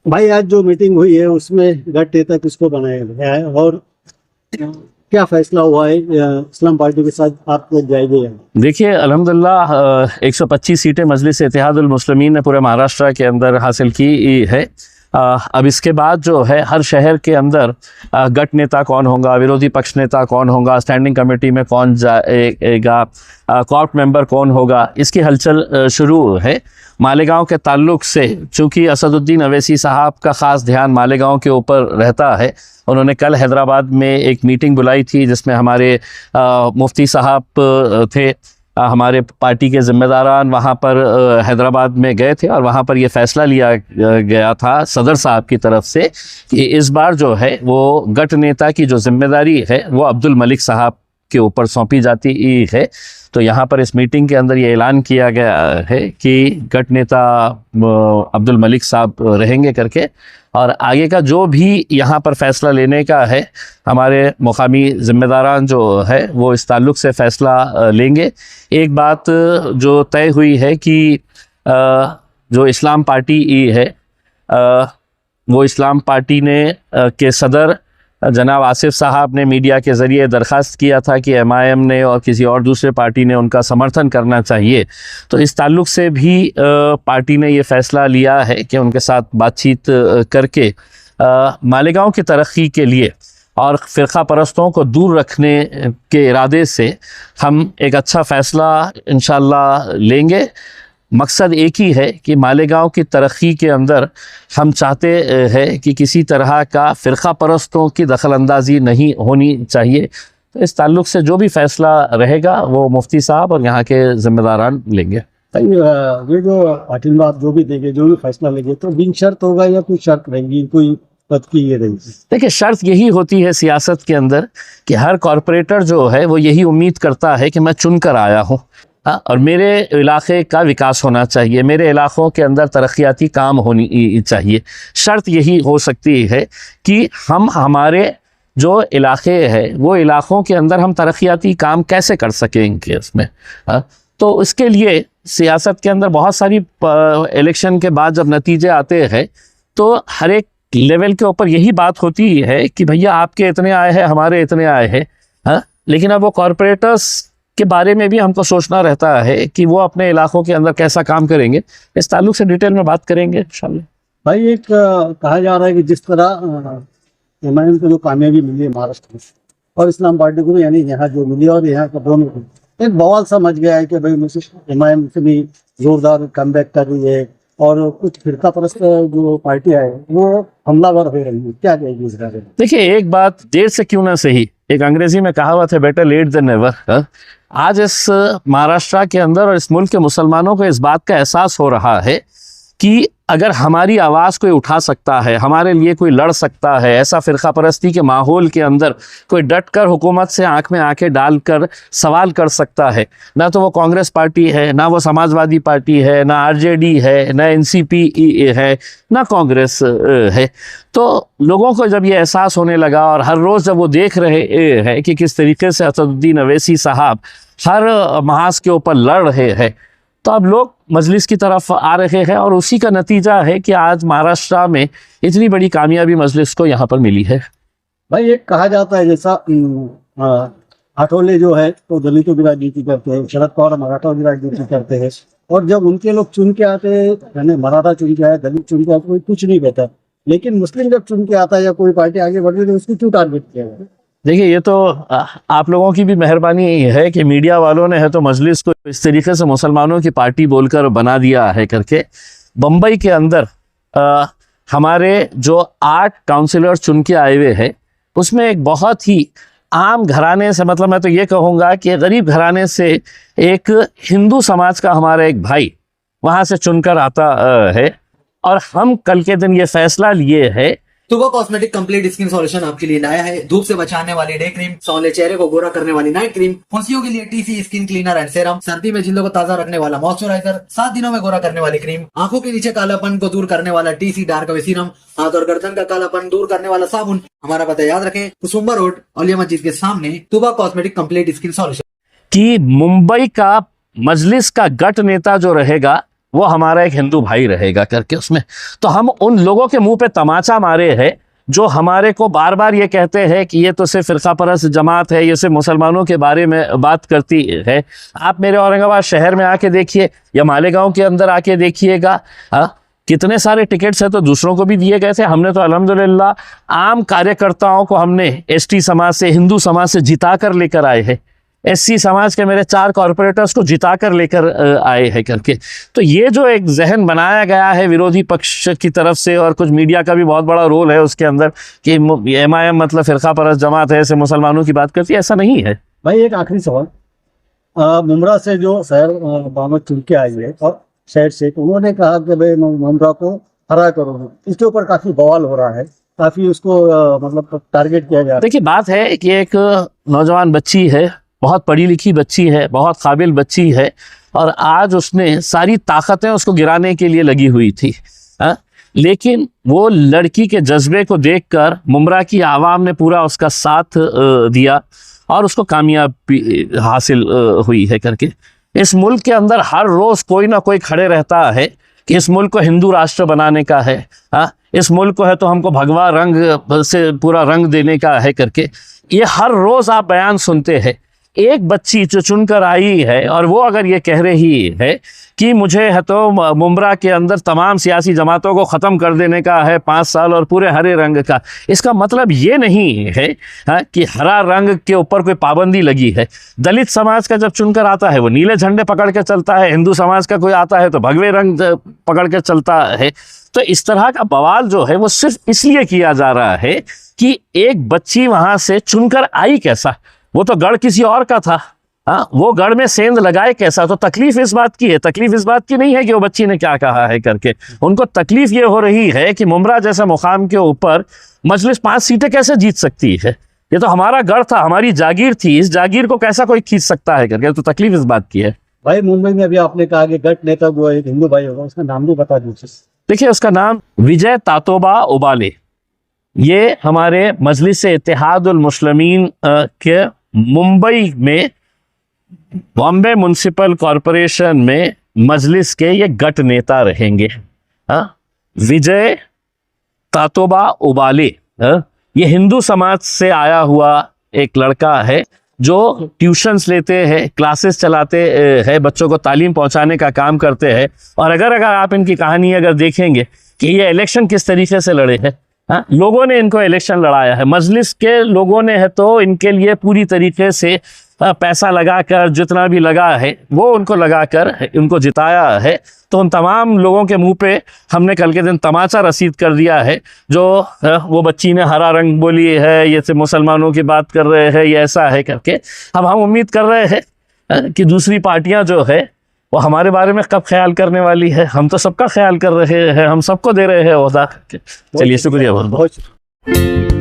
भाई आज जो मीटिंग हुई है उसमें गट नेता किसको बनाया गया है और क्या फैसला हुआ है इस्लाम पार्टी के साथ आप लोग जाएंगे? देखिए अल्हम्दुलिल्लाह 125 सीटें मजलिस इत्तेहादुल मुस्लिमीन ने पूरे महाराष्ट्र के अंदर हासिल की है। अब इसके बाद जो है हर शहर के अंदर गट नेता कौन होगा, विरोधी पक्ष नेता कौन होगा, स्टैंडिंग कमेटी में कौन जाएगा, कॉर्प मेंबर कौन होगा, इसकी हलचल शुरू है। मालेगांव के ताल्लुक से चूँकि असदुद्दीन अवैसी साहब का ख़ास ध्यान मालेगांव के ऊपर रहता है, उन्होंने कल हैदराबाद में एक मीटिंग बुलाई थी जिसमें हमारे मुफ्ती साहब थे, हमारे पार्टी के ज़िम्मेदारान वहाँ पर हैदराबाद में गए थे और वहाँ पर ये फ़ैसला लिया गया था सदर साहब की तरफ से कि इस बार जो है वो गट नेता की जो जिम्मेदारी है वो अब्दुल मलिक साहब के ऊपर सौंपी जाती है। तो यहाँ पर इस मीटिंग के अंदर ये ऐलान किया गया है कि गट नेता अब्दुल मलिक साहब रहेंगे करके, और आगे का जो भी यहाँ पर फ़ैसला लेने का है हमारे मुकामी ज़िम्मेदारान जो है वो इस ताल्लुक़ से फ़ैसला लेंगे। एक बात जो तय हुई है कि जो इस्लाम पार्टी है वो इस्लाम पार्टी ने के सदर जनाब आसिफ साहब ने मीडिया के ज़रिए दरख्वास्त किया था कि MIM ने और किसी और दूसरे पार्टी ने उनका समर्थन करना चाहिए। तो इस ताल्लुक़ से भी पार्टी ने ये फ़ैसला लिया है कि उनके साथ बातचीत करके मालेगांव की तरक्की के लिए और फ़िरक़ा परस्तों को दूर रखने के इरादे से हम एक अच्छा फ़ैसला इंशाअल्लाह लेंगे। मकसद एक ही है कि मालेगांव की तरक्की के अंदर हम चाहते हैं कि किसी तरह का फ़िरक़ा परस्तों की दखल अंदाज़ी नहीं होनी चाहिए। तो इस ताल्लुक़ से जो भी फ़ैसला रहेगा वो मुफ्ती साहब और यहाँ के ज़िम्मेदारान लेंगे। ये जो पाटिल में आप जो भी देंगे, जो भी फैसला लेंगे, तो बिन शर्त होगा या कोई शर्त रहेगी, कोई पद की ये रहेगी? देखिए शर्त यही होती है सियासत के अंदर कि हर कॉरपोरेटर जो है वो यही उम्मीद करता है कि मैं चुन कर आया हूँ और मेरे इलाके का विकास होना चाहिए, मेरे इलाक़ों के अंदर तरक्याती काम होनी चाहिए। शर्त यही हो सकती है कि हम हमारे जो इलाके हैं वो इलाक़ों के अंदर हम तरक्याती काम कैसे कर सकेंगे उसमें। तो इसके लिए सियासत के अंदर बहुत सारी इलेक्शन के बाद जब नतीजे आते हैं तो हर एक लेवल के ऊपर यही बात होती है कि भैया आपके इतने आए हैं, हमारे इतने आए हैं। लेकिन अब वो कॉरपोरेटर्स के बारे में भी हमको सोचना रहता है कि वो अपने इलाकों के अंदर कैसा काम करेंगे। इस ताल्लुक से डिटेल में बात करेंगे इंशाल्लाह। भाई एक कहा जा रहा है कि जिस तरह MIM को जो कामयाबी मिली है महाराष्ट्र में और इस्लाम पार्टी को भी, यानी यहाँ जो मिली और यहाँ का दोनों को एक बवाल समझ गया है कि भाई MIM से भी जोरदार कमबैक कर रही है और कुछ फ़िरक़ा परस्त जो पार्टियाँ है वो हमलावर हो रही है। क्या कहेगी इस बारे में? देखिए एक बात देर से क्यों ना सही, एक अंग्रेजी में कहावत है बेटर लेट देन नेवर। आज इस महाराष्ट्र के अंदर और इस मुल्क के मुसलमानों को इस बात का एहसास हो रहा है कि अगर हमारी आवाज़ कोई उठा सकता है, हमारे लिए कोई लड़ सकता है, ऐसा फ़िरक़ा परस्ती के माहौल के अंदर कोई डट कर हुकूमत से आँख में आँखें डालकर सवाल कर सकता है, ना तो वो कांग्रेस पार्टी है, ना वो समाजवादी पार्टी है, ना RJD है, ना NCP है, ना कांग्रेस है। तो लोगों को जब ये एहसास होने लगा और हर रोज़ जब वो देख रहे हैं कि किस तरीके से असदुद्दीन अवैसी साहब हर महाज के ऊपर लड़ रहे हैं, तो अब लोग मजलिस की तरफ आ रहे हैं और उसी का नतीजा है कि आज महाराष्ट्र में इतनी बड़ी कामयाबी मजलिस को यहाँ पर मिली है। भाई एक कहा जाता है जैसा आठवले जो है तो दलितों की राजनीति करते हैं, शरद पवार मराठा की राजनीति करते हैं, और जब उनके लोग चुन के आते हैं, यानी मराठा चुन के आए, दलित चुन के आते, कोई कुछ नहीं कहता, लेकिन मुस्लिम जब चुन के आता है या कोई पार्टी आगे बढ़ रही है तो उसको क्यों टारगेट किया जाए? देखिए ये तो आप लोगों की भी मेहरबानी है कि मीडिया वालों ने है तो मजलिस को इस तरीके से मुसलमानों की पार्टी बोलकर बना दिया है करके। बम्बई के अंदर हमारे जो 8 काउंसिलर चुन के आए हुए हैं उसमें एक बहुत ही आम घराने से, मतलब मैं तो ये कहूँगा कि गरीब घराने से एक हिंदू समाज का हमारा एक भाई वहाँ से चुनकर आता है, और हम कल के दिन ये फैसला लिए है। तुबा कॉस्मेटिक कंप्लीट स्किन सॉल्यूशन आपके लिए लाया है धूप से बचाने वाली डे क्रीम, सौंदर्य चेहरे को गोरा करने वाली नाइट क्रीम, फुंसियों के लिए TC skin cleaner and serum, सर्दी में जिल्दों को ताजा रखने वाला मॉइस्चराइजर, 7 दिनों में गोरा करने वाली क्रीम, आंखों के नीचे कालापन को दूर करने वाला TC डार्क वे सीरम, हाथ और गर्दन का कालापन दूर करने वाला साबुन। हमारा पता याद रखें, कुसुम्बा रोड औलिया मस्जिद के सामने, तुबा कॉस्मेटिक कंप्लीट स्किन सॉल्यूशन। कि मुंबई का मजलिस का गट नेता जो रहेगा वो हमारा एक हिंदू भाई रहेगा करके उसमें। तो हम उन लोगों के मुंह पे तमाचा मारे हैं जो हमारे को बार बार ये कहते हैं कि ये तो सिर्फ फ़िरका परस्त जमात है, ये सिर्फ मुसलमानों के बारे में बात करती है। आप मेरे औरंगाबाद शहर में आके देखिए या मालेगांव के अंदर आके देखिएगा, कितने सारे टिकट्स हैं तो दूसरों को भी दिए गए थे। हमने तो अल्हम्दुलिल्लाह आम कार्यकर्ताओं को हमने एसटी समाज से, हिंदू समाज से जिता कर लेकर आए हैं। एससी समाज के मेरे 4 कॉरपोरेटर्स को जिता कर लेकर आए हैं करके। तो ये जो एक जहन बनाया गया है विरोधी पक्ष की तरफ से, और कुछ मीडिया का भी बहुत बड़ा रोल है उसके अंदर कि MIM मतलब फ़िरका परस्त जमात है, ऐसे मुसलमानों की बात करती है, ऐसा नहीं है। भाई एक आखिरी सवाल, मुमरा से जो शहर मोहम्मद चुन के आई है और शहर से, तो उन्होंने कहा कि भाई मुमरा को हरा करो, इसके ऊपर काफी बवाल हो रहा है, काफी उसको मतलब टारगेट किया जा रहा है। देखिए बात है कि एक नौजवान बच्ची है, बहुत पढ़ी लिखी बच्ची है, बहुत काबिल बच्ची है, और आज उसने सारी ताकतें उसको गिराने के लिए लगी हुई थी, लेकिन वो लड़की के जज्बे को देखकर मुमरा की आवाम ने पूरा उसका साथ दिया और उसको कामयाबी हासिल हुई है करके। इस मुल्क के अंदर हर रोज़ कोई ना कोई खड़े रहता है कि इस मुल्क को हिंदू राष्ट्र बनाने का है, इस मुल्क को है तो हमको भगवा रंग से पूरा रंग देने का है करके। ये हर रोज़ आप बयान सुनते हैं। एक बच्ची जो चुनकर आई है और वो अगर ये कह रही है कि मुझे है तो मुमरा के अंदर तमाम सियासी जमातों को ख़त्म कर देने का है 5 साल और पूरे हरे रंग का, इसका मतलब ये नहीं है कि हरा रंग के ऊपर कोई पाबंदी लगी है। दलित समाज का जब चुनकर आता है वो नीले झंडे पकड़ के चलता है, हिंदू समाज का कोई आता है तो भगवे रंग पकड़ के चलता है। तो इस तरह का बवाल जो है वो सिर्फ इसलिए किया जा रहा है कि एक बच्ची वहाँ से चुनकर आई कैसा, वो तो गढ़ किसी और का था, वो गढ़ में सेंध लगाए कैसा। तो तकलीफ इस बात की है, तकलीफ इस बात की नहीं है कि वो बच्ची ने क्या कहा है करके। उनको तकलीफ ये हो रही है कि मुमरा जैसा मुकाम के ऊपर मजलिस 5 सीटें कैसे जीत सकती है, ये तो हमारा गढ़ था, हमारी जागीर थी, इस जागीर को कैसा कोई खींच सकता है करके। तो तकलीफ इस बात की है। भाई मुंबई में अभी आपने कहा कि गट नेता वो एक हिंदू भाई होगा, उसका नाम भी बता दीजिए। देखिए उसका नाम विजय तातोबा उबाले, ये हमारे मजलिस इत्तेहादुल मुस्लिमीन के मुंबई में बॉम्बे म्युनिसिपल कॉरपोरेशन में मजलिस के ये गट नेता रहेंगे। विजय तातोबा उबाले ये हिंदू समाज से आया हुआ एक लड़का है जो ट्यूशन्स लेते हैं, क्लासेस चलाते हैं, बच्चों को तालीम पहुंचाने का काम करते हैं। और अगर आप इनकी कहानी अगर देखेंगे कि ये इलेक्शन किस तरीके से लड़े हैं, लोगों ने इनको इलेक्शन लड़ाया है, मजलिस के लोगों ने है तो इनके लिए पूरी तरीके से पैसा लगाकर, जितना भी लगा है वो उनको लगाकर उनको जिताया है। तो उन तमाम लोगों के मुंह पे हमने कल के दिन तमाचा रसीद कर दिया है। जो वो बच्ची ने हरा रंग बोली है, ये से मुसलमानों की बात कर रहे हैं, ये ऐसा है करके। अब हम उम्मीद कर रहे हैं कि दूसरी पार्टियां जो है वो हमारे बारे में कब ख्याल करने वाली है। हम तो सबका ख्याल कर रहे हैं, हम सबको दे रहे हैं ओहदा। चलिए शुक्रिया बहुत बहुत।